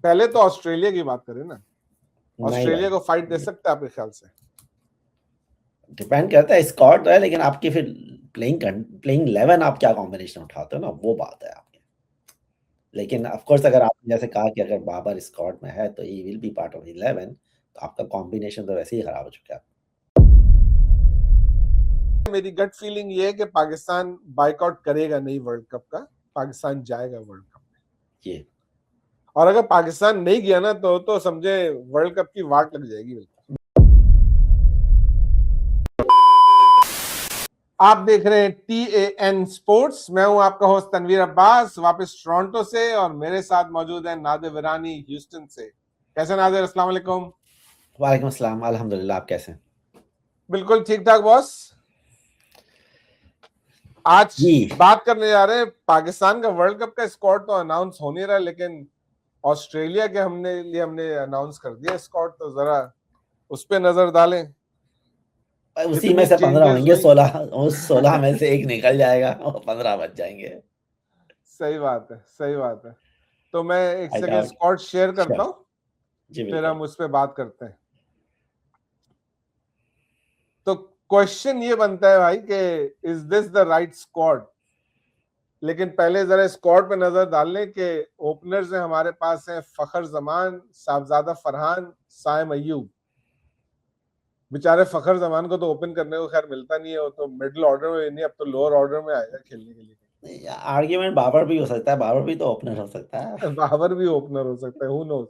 पहले तो ऑस्ट्रेलिया की बात करें ना, नहीं ऑस्ट्रेलिया भाई, को फाइट दे सकते हैं आपके ख्याल से? डिपेंड करता है, स्कॉट है, लेकिन आपकी फिर प्लेइंग 11 आप क्या कॉम्बिनेशन उठाते हो ना, वो बात है आपकी। लेकिन ऑफ कोर्स अगर आपने जैसे कहा कि अगर बाबर स्क्वाड में है तो he will be part of 11, तो आपका कॉम्बिनेशन तो वैसे ही खराब हो चुका है। मेरी गट फीलिंग ये है कि पाकिस्तान बाइकआउट करेगा नहीं वर्ल्ड कप का, पाकिस्तान जाएगा वर्ल्ड कप में। ये और अगर पाकिस्तान नहीं गया ना तो समझे वर्ल्ड कप की वाट लग जाएगी। आप देख रहे हैं TAN स्पोर्ट्स, मैं हूं आपका होस्ट तनवीर अब्बास, वापस टोरंटो से, और मेरे साथ मौजूद है नादिर विरानी ह्यूस्टन से। कैसे नादिर? अस्सलाम वालेकुम। वालेकुम अस्सलाम, अल्हम्दुलिल्लाह, आप कैसे हैं? बिल्कुल ठीक ठाक बॉस। आज बात करने जा रहे हैं पाकिस्तान का वर्ल्ड कप का स्क्वाड तो अनाउंस हो नहीं रहा, लेकिन ऑस्ट्रेलिया के हमने अनाउंस कर दिया स्क्वाड, तो जरा उस पर नजर डालें। उसी में से 15 होंगे, 16 में से एक निकल जाएगा और 15 बच जाएंगे। सही बात है, सही बात है। तो मैं एक सेकंड स्क्वाड शेयर करता हूं, फिर हम उस पर बात करते हैं। तो क्वेश्चन ये बनता है भाई कि is this the right squad? लेकिन पहले जरा स्क्वाड पे नजर डाल लें कि ओपनर्स हैं हमारे पास हैं फखर जमान, साहबजादा फरहान, साइम अय्यूब। बेचारे फखर जमान को तो ओपन करने को खैर मिलता नहीं है, वो तो मिडिल ऑर्डर में नहीं, अब तो लोअर ऑर्डर में आएगा खेलने के लिए। आर्ग्यूमेंट बाबर भी हो सकता है, बाबर भी तो ओपनर हो सकता है। बाबर भी ओपनर हो सकता है, हु नोस।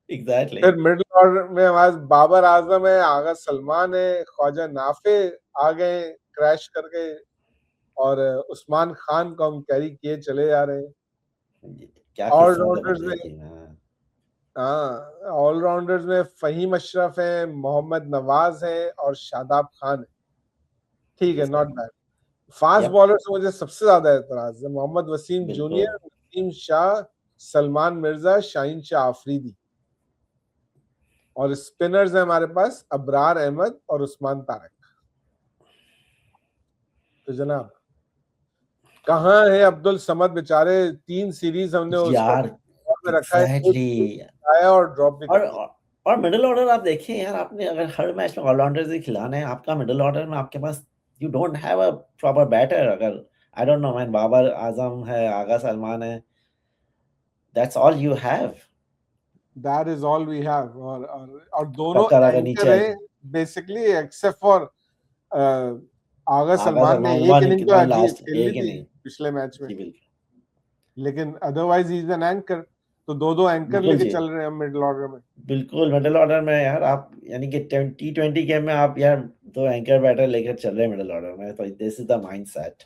एग्जैक्टली। फिर मिडिल ऑर्डर में हमारे बाबर आजम है, आगा सलमान है, ख्वाजा नाफे आ गए क्रैश करके, और उस्मान खान को हम कैरी किए चले जा रहे हैं। क्या ऑलराउंडर्स में, हाँ, ऑलराउंडर्स में फहीम अशरफ है, मोहम्मद नवाज है और शादाब खान है। ठीक है, नॉट बैड। फास्ट बॉलर से मुझे सबसे ज्यादा एतराज है मोहम्मद वसीम जूनियर, नसीम शाह, सलमान मिर्जा, शाहीन शाह आफरीदी। और स्पिनर्स है हमारे पास अबरार अहमद और उस्मान तारक। तो जनाब कहाँ है अब्दुल समद? बेचारे 3 सीरीज हमने उसको रखा है और ड्रॉप भी कर दिया। और मिडिल ऑर्डर आप देखिए यार, आपने अगर हर मैच में ऑलराउंडर्स ही खिलाने हैं, आपका मिडिल ऑर्डर में आपके पास you don't have a proper batter. अगर I don't know man, Babar Azam है, आगा सलमान है, that's all you have. That is all we have। और दोनों एंकर हैं basically, except for Agha Salman ने एक इनिंग तो खेली थी पिछले मैच में, लेकिन अदरवाइज इज एन एंकर। तो दो एंकर लेके चल रहे हैं मिडिल ऑर्डर में। बिल्कुल, मिडिल ऑर्डर में यार आप, यानी कि T20 गेम में आप यार 2 एंकर बैटर लेकर चल रहे हैं मिडिल ऑर्डर में, तो this is the mindset.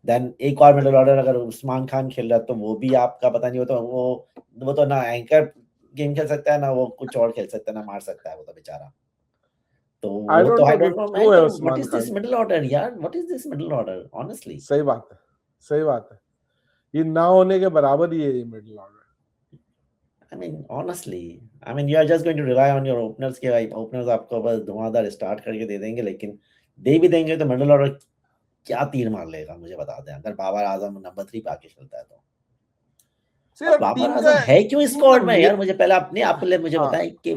Then एक और मिडिल ऑर्डर अगर उस्मान खान खेल रहा है तो वो भी आपका पता नहीं, वो तो ना एंकर गेम खेल सकता है, ना वो कुछ और खेल सकता है, ना मार सकता है वो तो बेचारा। तो आई वो तो I don't know man, what is this middle order यार, what is this middle order honestly. सही बात है, सही बात है। ये ना होने के बराबर ही है ये middle order. I mean, honestly, I mean, you are just going to rely on your openers के भाई openers आपको बस धुआंधार स्टार्ट करके दे देंगे, लेकिन दे भी देंगे तो मिडिल ऑर्डर क्या तीर मार लेगा मुझे बता दें, अगर बाबर आजम नंबर 3 पे आके खेलता है तो। बाबर आजम है क्यों स्क्वाड में यार? मुझे पहले आपने मुझे बताएं कि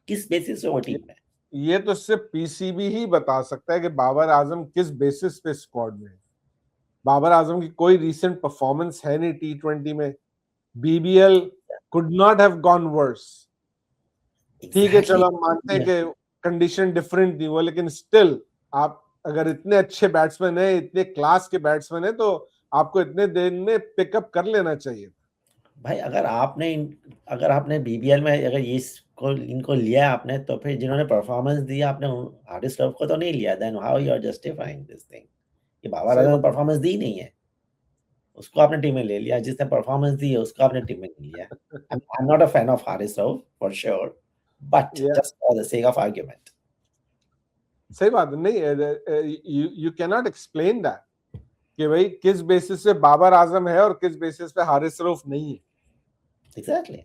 किस बेसिस पे वो टीम में। ये तो सिर्फ PCB ही बता सकता है कि बाबर आजम किस बेसिस पे स्क्वाड में है। बाबर आजम की कोई रीसेंट परफॉर्मेंस है नहीं T20 में। BBL could not have gone worse। ठीक है, चलो हम मानते हैं कि कंडीशन डिफरेंट थी वो, लेकिन स्टिल आप अगर इतने अच्छे बैट्समैन है, इतने क्लास के बैट्समैन है, तो आपको इतने दिन में पिकअप कर लेना चाहिए भाई। अगर आपने BBL में अगर इनको लिया आपने, तो फिर जिन्होंने परफॉर्मेंस दी आपने हार्दिक श्रॉफ को तो नहीं लिया। Then how you are justifying this thing कि बाबर आजम ने परफॉर्मेंस दी नहीं है, उसको आपने टीम में ले लिया। जिसने परफॉर्मेंस दी है उसको आपने टीम में नहीं लिया। I am not a fan of Haris Rauf for sure, but just for the sake of argument. सही बात नहीं, you can not explain that कि भाई किस बेसिस पे बाबर आजम है और किस बेसिस पे हारिस रऊफ नहीं है। एग्जैक्टली।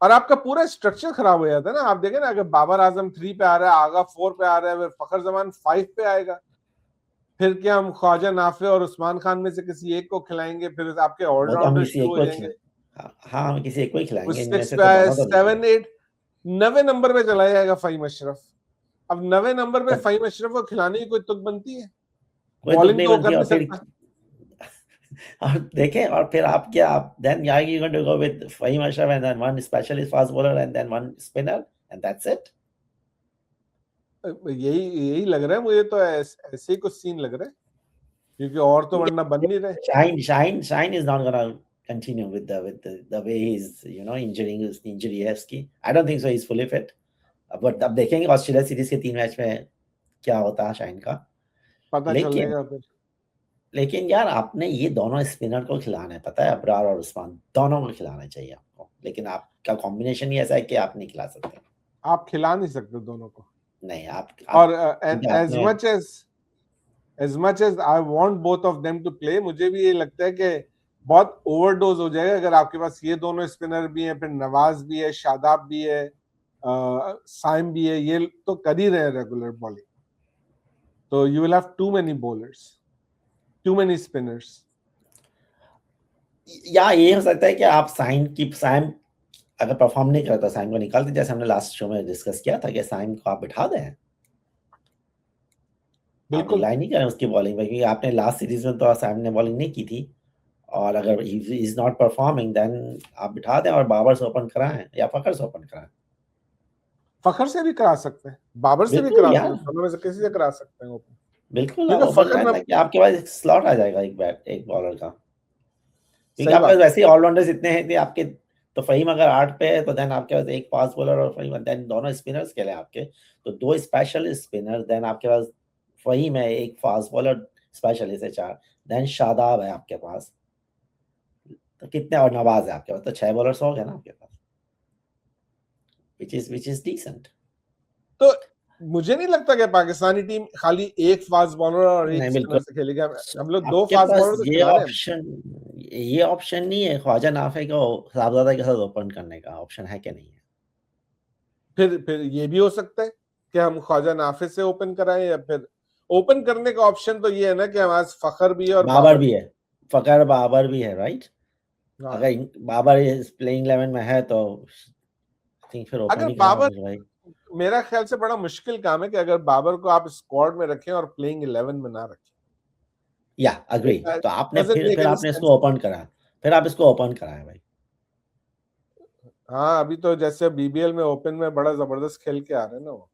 और आपका पूरा स्ट्रक्चर खराब हो जाता है ना। आप देखें ना, अगर बाबर आजम 3 पे आ रहा है, आगा 4 पे आ रहा है, फिर फखर जमान 5 पे आएगा, फिर क्या हम ख्वाजा नाफे और उस्मान खान में से किसी एक को खिलाएंगे? फिर आपके ऑलराउंडर शुरू हो जाएंगे। हाँ, हम किसी एक को ही खिलाएंगे, इनमें सिक्स से पे तो आए, दोनों तो नहीं है। 7-8, 9वें नंबर पे चला जाएगा फ़हीम अशरफ। अब 9वें नंबर पे तब फ़हीम अशरफ को खिलाने की कोई तुक बनती है? कोई तुक बॉलिंग नहीं तो वो बनती कर और नहीं फिर सकता। और देखें, और फिर आप क्या, आप then are you going to go with Faheem Ashraf and then one specialist fast bowler and then one spinner and that's it? यही यही लग रहा है मुझे तो, ऐसे ही कुछ सीन लग रहा है, क्योंकि और तो वरना बन नहीं रहे। Shine is not gonna continue with the way he's, injury है उसकी। I don't think so he's fully fit. But अब देखेंगे ऑस्ट्रेलिया सीरीज के 3 मैच में क्या होता है शाइन का। पता लेकिन चलेगा फिर। लेकिन यार, आपने ये दोनों स्पिनर को खिलाना है, पता है, अबरार और उस्मान दोनों को खिलाना चाहिए आपको, लेकिन आपका कॉम्बिनेशन ही ऐसा है कि आप नहीं खिला सकते। आप खिला नहीं सकते दोनों को। नहीं, और क्योंकि एज आपने much as I want both of them to play, मुझे भी ये लगता है कि बहुत ओवरडोज हो जाएगा अगर आपके पास ये दोनों स्पिनर भी हैं, फिर नवाज भी है, शादाब भी है, साइम भी है, ये तो कर ही रहे हैं रेगुलर बॉलिंग, तो you will have too many bowlers, too many spinners. या ये हो सकता है कि आप साइम अगर परफॉर्म नहीं करता, साइम को निकाल दें, जैसे हमने लास्ट शो में डिस्कस किया था कि साइम को आप बिठा दें, आप बिल्कुल। रिलाई नहीं करें उसकी बॉलिंग पे, क्योंकि आपने लास्ट सीरीज में तो साइम ने बॉलिंग नहीं की थी, और अगर इज नॉट परफॉर्मिंग देन आप बिठा दें और बाबर से ओपन कराएं या फखर से ओपन कराएं। फखर से भी करा सकते हैं, बाबर से भी बिल्कुल करा सकते यार, हैं, दोनों में से किसी से करा सकते हैं ओपन, बिल्कुल आप क्योंकि ओपन फखर कराएं में ताकि आपके पास एक स्लॉट आ जाएगा एक बॉलर का, क्योंकि सही आपके पास बात है। वैसे ही ऑलराउंडर्स इतने हैं कि आपके, तो फहीम अगर 8 पे है तो देन आपके पास एक फास्ट बॉलर और फहीम, देन दोनों स्पिनर्स के लिए आपके तो 2 स्पेशल स्पिनर, देन आपके पास फहीम है, एक फास्ट बॉलर स्पेशलिस्ट है 4, देन शादाब है आपके पास, तो कितने, और नवाज है आपके पास, तो 6 बॉलर्स हो गए ना आपके पास, which is decent। तो मुझे नहीं लगता कि पाकिस्तानी टीम खाली एक फास्ट बॉलर और एक नहीं स्पिनर बिल्कुल, से खेलेगी, हम लोग दो आपके फास्ट पास बॉलर तो खिला रहे हैं। ये ऑप्शन नहीं है ख्वाजा नाफे को साहबजादा के साथ ओपन करने का, ऑप्शन है कि नहीं है? फिर ये भी हो सकता है कि हम ख्वाजा नाफिज से ओपन कराएं, या फिर ओपन करने का ऑप्शन तो ये है ना कि हमारे पास फखर भी है और बाबर बाबर भी भी है, फकर बाबर भी है, राइट? है। हाँ, अगर बाबर इस प्लेइंग 11 में है तो आई थिंक फिर ओपन अगर ही कराओ बाबर, फिर भाई। मेरा ख्याल से बड़ा मुश्किल काम है कि अगर बाबर को आप स्क्वाड में रखें और प्लेइंग 11 में ना रखें, या अग्री, तो आपने डजंट मेक फिर एनी आपने सेंस। इसको ओपन करा, फिर आप इसको ओपन कराए भाई। हाँ, अभी तो जैसे बीबीएल में ओपन में बड़ा जबरदस्त खेल के आ रहे हैं ना वो,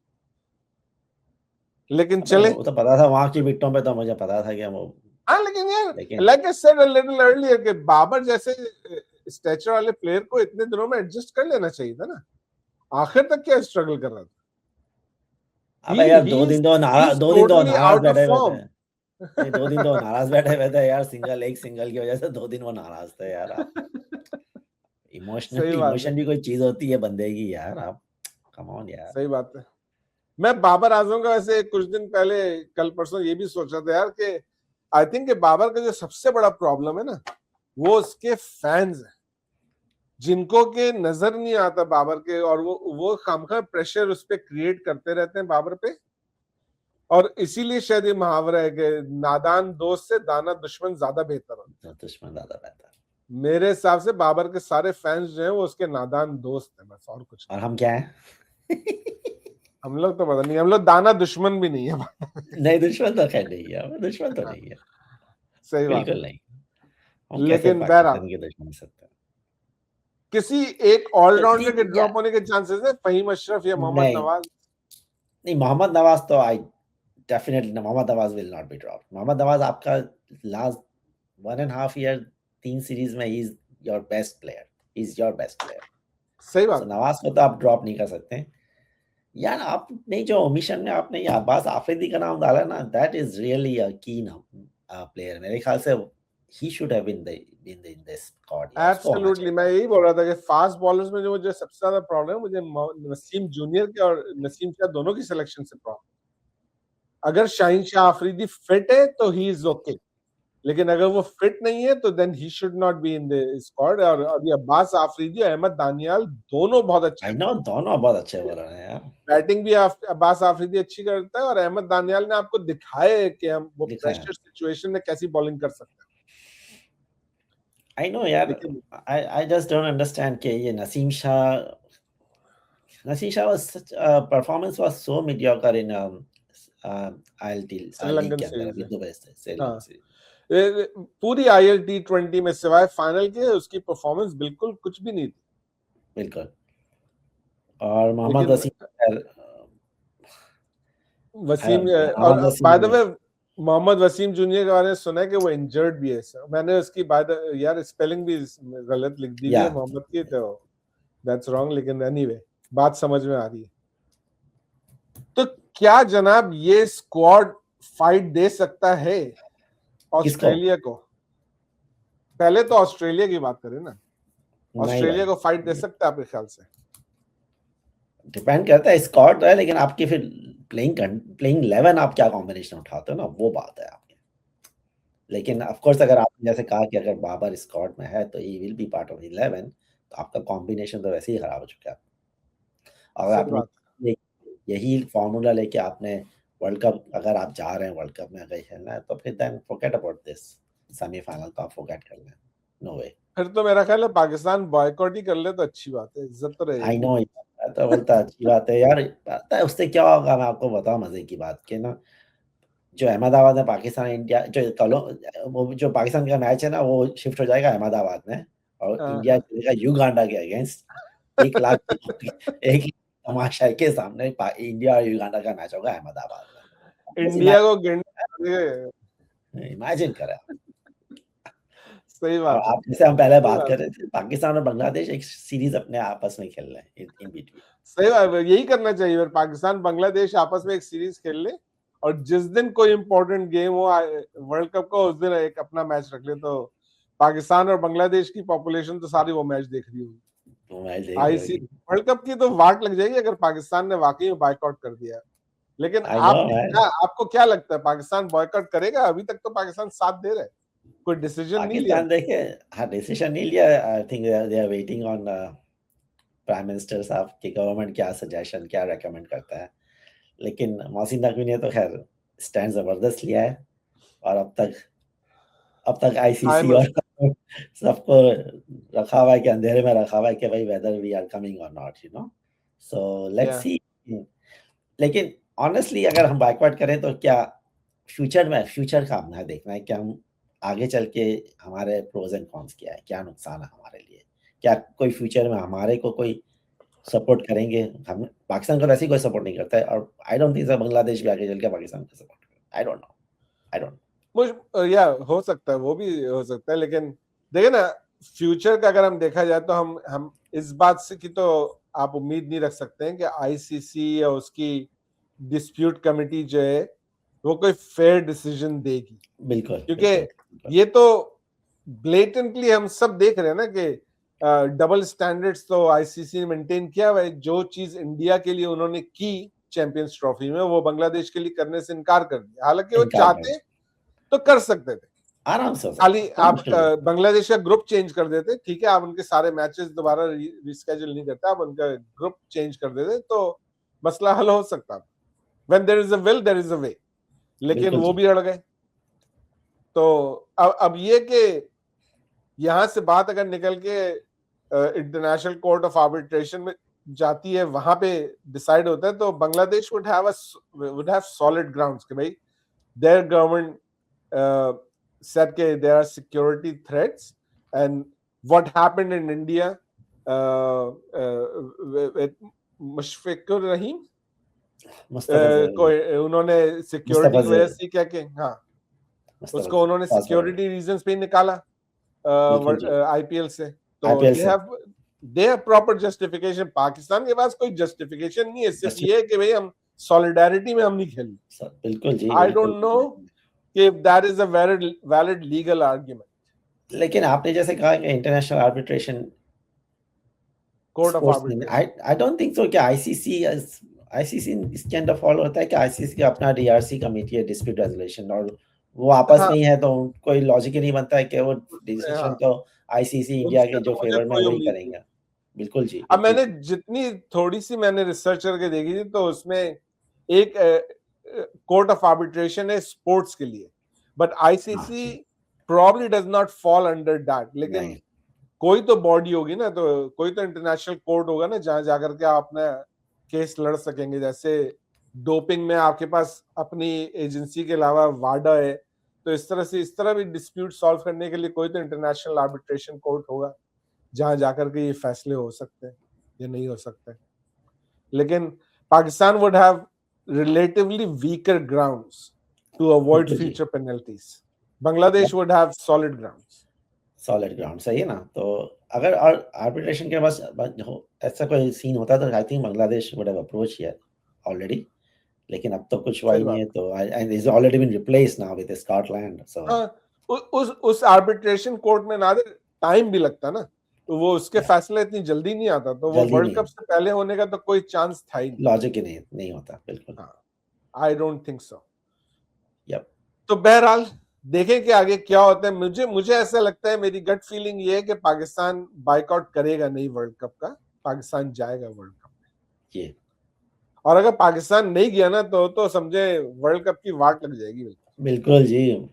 लेकिन अबे चले। वो तो पता था, वहां की बिट्टों पे तो मुझे पता था कि वो, हाँ, लेकिन यार, लेकिन like I said a little earlier कि बाबर जैसे स्टेचर वाले प्लेयर को इतने दिनों में एडजस्ट कर लेना चाहिए था ना, आखिर तक क्या स्ट्रगल कर रहा था। अबे यार, he is दो दिन तो totally नाराज out of बैठे हुए थे। form. नहीं, 2 दिन तो नाराज बैठे हुए थे यार, एक सिंगल की वजह से 2 दिन वो नाराज थे यार। आप सही बात है, इमोशन भी कोई चीज होती है बंदे की यार, आप कम ऑन यार। सही बात है। मैं बाबर आजम का वैसे कुछ दिन पहले, कल परसों ये भी सोचा था यार कि आई थिंक कि बाबर का जो सबसे बड़ा प्रॉब्लम है ना, वो उसके फैंस हैं, जिनको के नजर नहीं आता बाबर के, और वो खामखा प्रेशर उस पर क्रिएट करते रहते हैं बाबर पे, और इसीलिए शायद ये मुहावरा है कि नादान दोस्त से दाना दुश्मन ज्यादा बेहतर होता है। दुश्मन ज्यादा बेहतर। मेरे हिसाब से बाबर के सारे फैंस जो हैं वो उसके नादान दोस्त हैं, बस और कुछ और हम क्या है? हम लोग तो पता नहीं, हम लोग दाना दुश्मन भी नहीं है। नहीं, दुश्मन तो खैर नहीं है, दुश्मन तो नहीं है, सही बात बिल्कुल है। नहीं। हम कैसे लेकिन बहरहाल पाकिस्तान के दुश्मन हो सकते हैं? किसी एक तो ऑलराउंडर के तीन या ड्रॉप होने के चांसेस है, फहीम अशरफ या मोहम्मद नहीं, नवाज। नहीं, मोहम्मद नवाज तो I definitely, Mohammad Nawaz will not be drop. Mohammad Nawaz आपका लास्ट 1.5 ईयर 3 सीरीज में ही is your best player, is your best player. सही सो बात है। नवाज को तो आप ड्रॉप नहीं कर सकते यार। आपने जो ओमिशन में आपने ये अब्बास आफरीदी का नाम डाला ना, दैट इज रियली अ की प्लेयर। मेरे ख्याल से he should have been in this squad यार, उसको होना एब्सोल्युटली, मैं चाहिए। यही बोल रहा था कि फास्ट बॉलर्स में जो मुझे सबसे ज्यादा प्रॉब्लम है, मुझे नसीम जूनियर के और नसीम शाह दोनों की सिलेक्शन से प्रॉब्लम। अगर शाहीन शाह अफरीदी फिट है तो ही इज ओके, लेकिन अगर वो फिट नहीं है तो then he should not be in the squad. और ये अब्बास आफरीदी और अहमद दानियाल दोनों बहुत अच्छे आई नो, दोनों बहुत अच्छे बॉलर हैं यार। बैटिंग भी अब्बास आफरीदी अच्छी करता है, और अहमद दानियाल ने आपको दिखाया है कि हम वो दिखा है, प्रेशर सिचुएशन में कैसी बॉलिंग कर सकते हैं। I know यार, लेकिन I just don't understand कि ये Naseem Shah was such performance was so mediocre in ILT league Sri Lankan के अंदर सीरीज अभी है। दुबई से श्रीलंका हाँ, से। पूरी IL T20 में सिवाय फाइनल के उसकी परफॉर्मेंस बिल्कुल कुछ भी नहीं थी। बिल्कुल। और मोहम्मद लेकिन वसीम यार, वसीम मोहम्मद और by the Wasim way Mohammad Wasim junior के बारे में सुना है कि वो इंजर्ड भी है सर। मैंने उसकी यार स्पेलिंग भी गलत लिख दी हुई है या मोहम्मद की, तो दैट्स रॉन्ग, लेकिन एनीवे बात समझ में आ रही है। तो क्या जनाब ये स्क्वाड फाइट दे सकता है किसको? ऑस्ट्रेलिया को? पहले तो ऑस्ट्रेलिया की बात करें ना, नहीं ऑस्ट्रेलिया भाई, को फाइट दे सकता है आपके ख्याल से? डिपेंड करता है, स्क्वाड है, लेकिन आपकी फिर प्लेइंग 11 आप क्या कॉम्बिनेशन उठाते हो ना, वो बात है आपकी। लेकिन ऑफ कोर्स अगर आपने जैसे कहा कि अगर बाबर स्क्वाड में है तो he will be part of 11, तो आपका कॉम्बिनेशन तो वैसे ही खराब हो चुका है। और सही आपने बात। ये यही फॉर्मूला लेके आपने वर्ल्ड कप, अगर आप जा रहे हैं वर्ल्ड कप में अगर खेलना है, तो फिर then forget about this, semifinal तो आप फॉरगेट कर लें, नो वे। फिर तो मेरा ख्याल है पाकिस्तान बॉयकॉट ही कर ले तो अच्छी बात है, इज्जत तो आई रहेगी। नो, तो बोलता अच्छी बात है यार, पता है उससे क्या होगा, मैं आपको बताऊं मजे की बात कि ना, जो अहमदाबाद में पाकिस्तान इंडिया जो वो जो पाकिस्तान का मैच है ना, वो शिफ्ट हो जाएगा अहमदाबाद में, और हाँ, इंडिया हाँ। खेलेगा युगांडा के अगेंस्ट। 1 लाख एक तमाशा के सामने इंडिया और युगांडा का मैच होगा अहमदाबाद में। बस इंडिया को गिरने, इमेजिन करें। सही और बात है, आप जैसे हम पहले सही बात बात कर रहे थे, पाकिस्तान और बांग्लादेश एक सीरीज अपने आपस में खेल रहे हैं इन बिटवीन। सही बात है, यही करना चाहिए। फिर पाकिस्तान बांग्लादेश आपस में एक सीरीज खेल ले, और जिस दिन कोई इंपॉर्टेंट गेम हो वर्ल्ड कप का, उस दिन एक अपना मैच रख ले, तो पाकिस्तान और बांग्लादेश की पॉपुलेशन तो सारी वो मैच देख रही होगी। तो मैच देख रहे आईसी होगी। वर्ल्ड कप की तो वाट लग जाएगी अगर पाकिस्तान ने वाकई में बायकॉट कर दिया है। लेकिन आई नो मैन। आपको क्या लगता है, पाकिस्तान बॉयकॉट करेगा? अभी तक तो पाकिस्तान साथ दे रहा है, कोई डिसीजन नहीं लिया। पाकिस्तान देखिए, हाँ डिसीजन नहीं लिया। I think they are waiting on prime minister साहब की गवर्नमेंट क्या सजेशन क्या रेकमेंड करता है। लेकिन मोहसिन नकवी ने तो खैर स्टैंड जबरदस्त लिया है, और अब तक आईसीसी टाइम और सबको रखा हुआ है कि अंधेरे में रखा हुआ है कि भाई वेदर वी आर कमिंग और not, you know, so let's या सी। लेकिन ऑनेस्टली अगर हम बैकवर्ड करें तो क्या फ्यूचर का अपना देखना है कि हम आगे चल के हमारे प्रोज एंड कॉन्स क्या है, क्या नुकसान है हमारे लिए, क्या कोई फ्यूचर में हमारे को कोई सपोर्ट करेंगे। हम पाकिस्तान को वैसे ही कोई सपोर्ट नहीं करता है, और आई डोंट थिंक बांग्लादेश भी आगे चल के पाकिस्तान को सपोर्ट करेगा। आई डोंट नो। मुझ या हो सकता है, वो भी हो सकता है, लेकिन देखिए ना, फ्यूचर का अगर हम देखा जाए तो हम इस बात से कि तो आप उम्मीद नहीं रख सकते हैं कि आईसीसी या उसकी डिस्प्यूट कमेटी जो है वो कोई फेयर डिसीजन देगी, बिल्कुल क्योंकि बिल्कुल ये तो ब्लेटेंटली हम सब देख रहे हैं ना कि डबल स्टैंडर्ड्स तो आईसीसी ने मेंटेन किया हुआ है। जो चीज इंडिया के लिए उन्होंने की चैंपियंस ट्रॉफी में, वो बांग्लादेश के लिए करने से इनकार कर दिया। हालांकि वो इनकार कर चाहते तो कर सकते थे, आराम से हो सकता खाली है, कोई आप मुश्किल नहीं। बांग्लादेश का ग्रुप चेंज कर देते, ठीक है, आप उनके सारे मैचेस दोबारा रिस्केड्यूल नहीं करते, आप उनका ग्रुप चेंज कर देते तो मसला हल हो सकता था। When there is a will there is a way, लेकिन बिल्कुल वो जी। भी अड़ गए। तो अब ये कि यहां से बात अगर निकल के इंटरनेशनल कोर्ट ऑफ आर्बिट्रेशन में जाती है, वहां पे डिसाइड होता है, तो Bangladesh would have solid grounds कि भाई their government said that there are security threats, and what happened in India with Mushfiqur Rahim, कोई उन्होंने सिक्योरिटी मुस्तफा की वजह ज़ेर से क्या कि हाँ, मुस्तफा उसको ज़ेर उन्होंने पासवर्ड। सिक्योरिटी रीजंस पे निकाला बिल्कुल जी, आईपीएल से। तो आईपीएल से they have proper justification. Pakistan के पास कोई जस्टिफिकेशन नहीं है, सिर्फ जस्ट ये है कि भाई हम सॉलिडारिटी में हम नहीं खेल। बिल्कुल जी, आई बिल्कुल। Don't know if that is a valid legal argument. लेकिन आपने जैसे कहा कि international arbitration Court of sports में, arbitration. आई डोंट थिंक सो कि आईसीसी इसके अंदर फॉलो होता है कि आईसीसी का अपना डीआरसी कमेटी है, डिस्प्यूट रेजोल्यूशन, और वो आपस हाँ, में ही है, तो कोई लॉजिक ही नहीं बनता है कि वो उससे डिसीजन हाँ, तो आईसीसी इंडिया उनसे के तो जो मुझे फेवर में कोई वही उम्मीद नहीं। करेंगे। बिल्कुल जी, अब बिल्कुल मैंने जी। जितनी थोड़ी सी मैंने रिसर्च करके देखी थी, तो उसमें एक कोर्ट ऑफ आर्बिट्रेशन है स्पोर्ट्स के लिए, बट हाँ, ICC probably does not fall under that, लेकिन नहीं, कोई तो बॉडी होगी ना, तो कोई तो इंटरनेशनल कोर्ट होगा ना जहां जाकर के आप अपना केस लड़ सकेंगे। जैसे डोपिंग में आपके पास अपनी एजेंसी के अलावा वाडा है, तो इस तरह भी डिस्प्यूट सॉल्व करने के लिए कोई तो इंटरनेशनल आर्बिट्रेशन कोर्ट होगा जहां जाकर के ये फैसले हो सकते हैं या नहीं हो सकते। लेकिन Pakistan would have relatively weaker grounds to avoid बिल्कुल जी, future penalties. Bangladesh would have solid grounds. Solid ground सही है ना। तो अगर आर्बिट्रेशन के पास ऐसा कोई सीन होता तो I think Bangladesh would have approach here already, लेकिन अब तो कुछ हुआ सही ही नहीं बात है। तो and is already been replaced now with Scotland. So हाँ, उस आर्बिट्रेशन कोर्ट में ना टाइम भी लगता ना, तो वो उसके फैसले इतनी जल्दी नहीं आता, तो वो जल्दी वर्ल्ड नहीं, कप से पहले होने का तो कोई चांस था ही नहीं। लॉजिक ही नहीं होता बिल्कुल। हाँ, I don't think so. Yup, तो बहरहाल देखें कि आगे क्या होता है। मुझे ऐसा लगता है, मेरी गट फीलिंग ये है कि पाकिस्तान बाइकआउट करेगा नहीं वर्ल्ड कप का, पाकिस्तान जाएगा वर्ल्ड कप में। ये और अगर पाकिस्तान नहीं गया ना तो समझे वर्ल्ड कप की वाट लग जाएगी। बिल्कुल जी,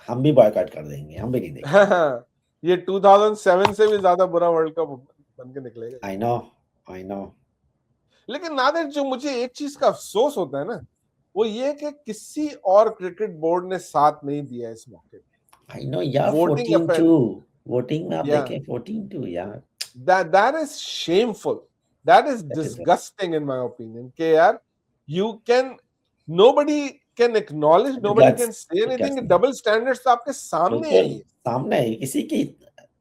हम भी बॉयकॉट कर देंगे, हम भी नहीं देंगे। हाँ, ये 2007 से भी ज्यादा बुरा वर्ल्ड कप बन के निकलेगा। I know. लेकिन नादिर, जो मुझे एक चीज का अफसोस होता है ना, वो ये कि किसी और क्रिकेट बोर्ड ने साथ नहीं दिया इस मौके पे। आई नो यार, वोटिंग 14-2 वोटिंग में आप या देखें 14-2 यार। that is shameful, that is That is disgusting in my opinion कि यार nobody can acknowledge, nobody can say anything, double standards तो आपके सामने है। बिल्कुल सामने है, किसी की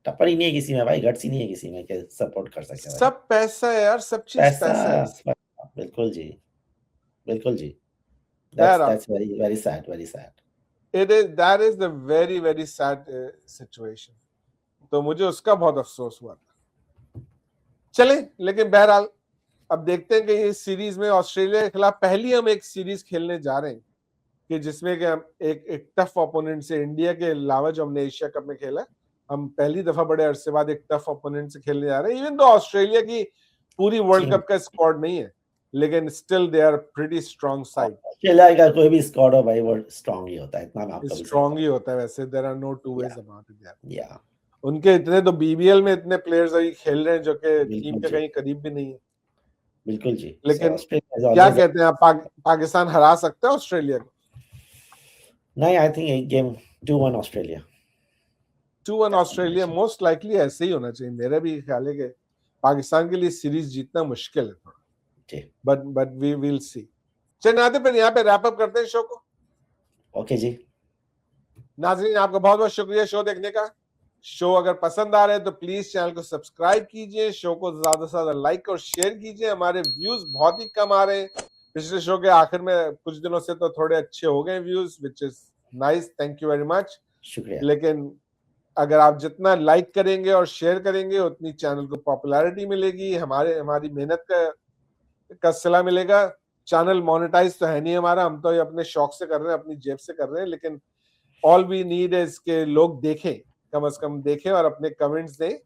टप्परी नहीं है किसी में भाई, गट्स ही नहीं है किसी में कि सपोर्ट कर सकते हैं। सब पैसा है यार, सब चीज पैसा है। बिल्कुल जी, बिल्कुल जी। Bad That's very sad, very sad. that is the very sad situation। तो मुझे उसका बहुत अफसोस हुआ था। चले, लेकिन बहरहाल अब देखते हैं कि इस सीरीज में ऑस्ट्रेलिया के खिलाफ पहली हम एक सीरीज खेलने जा रहे हैं कि जिसमें कि हम एक टफ ओपोनेंट से, इंडिया के अलावा जो हमने एशिया कप में खेला, हम पहली दफा बड़े अरसे बाद एक टफ ओपोनेंट से खेलने जा रहे हैं। इवन तो ऑस्ट्रेलिया की पूरी वर्ल्ड कप का स्क्वाड नहीं है, लेकिन still they are pretty strong side. Australia का कोई भी स्क्वाड हो भाई, वो स्ट्रांग ही होता है, इतना मैं आपको स्ट्रांग ही होता है वैसे, there are no two ways about it यार। या उनके इतने तो बीबीएल में इतने प्लेयर्स अभी खेल रहे हैं जो कि टीम के कहीं करीब भी नहीं है। बिल्कुल जी। लेकिन क्या कहते हैं आप, पाकिस्तान हरा सकता है ऑस्ट्रेलिया को? नहीं, आई थिंक एक game 2-1 Australia. 2-1 Australia most likely ऐसे ही होना चाहिए। मेरा भी ख्याल है कि पाकिस्तान के लिए सीरीज जीतना मुश्किल है थोड़ा, बट वी विल सी। चलिए नादिर, फिर यहाँ पे रैप अप करते हैं शो को। ओके जी। नाज़रीन, आपका बहुत बहुत शुक्रिया शो देखने का। शो अगर पसंद आ रहा है तो प्लीज चैनल को सब्सक्राइब कीजिए, शो को ज्यादा से ज्यादा लाइक और शेयर कीजिए। हमारे व्यूज बहुत ही कम आ रहे हैं, पिछले शो के आखिर में कुछ दिनों से तो थोड़े अच्छे हो गए views, which is nice, thank you very much. शुक्रिया। लेकिन अगर आप जितना लाइक करेंगे और शेयर करेंगे उतनी चैनल को पॉपुलैरिटी मिलेगी, हमारी मेहनत का सिला मिलेगा। चैनल मोनेटाइज तो है नहीं हमारा, हम तो ये अपने शौक से कर रहे हैं, अपनी जेब से कर रहे हैं, लेकिन ऑल वी नीड इज के लोग देखें, कम से कम देखें और अपने कमेंट्स दें।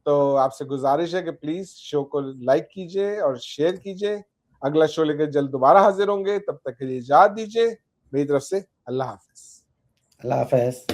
तो आपसे गुजारिश है कि प्लीज शो को लाइक कीजिए और शेयर कीजिए। अगला शो लेकर जल्द दोबारा हाजिर होंगे, तब तक के लिए इजाजत दीजिए। मेरी तरफ से अल्लाह हाफिज। अल्लाह हाफिज।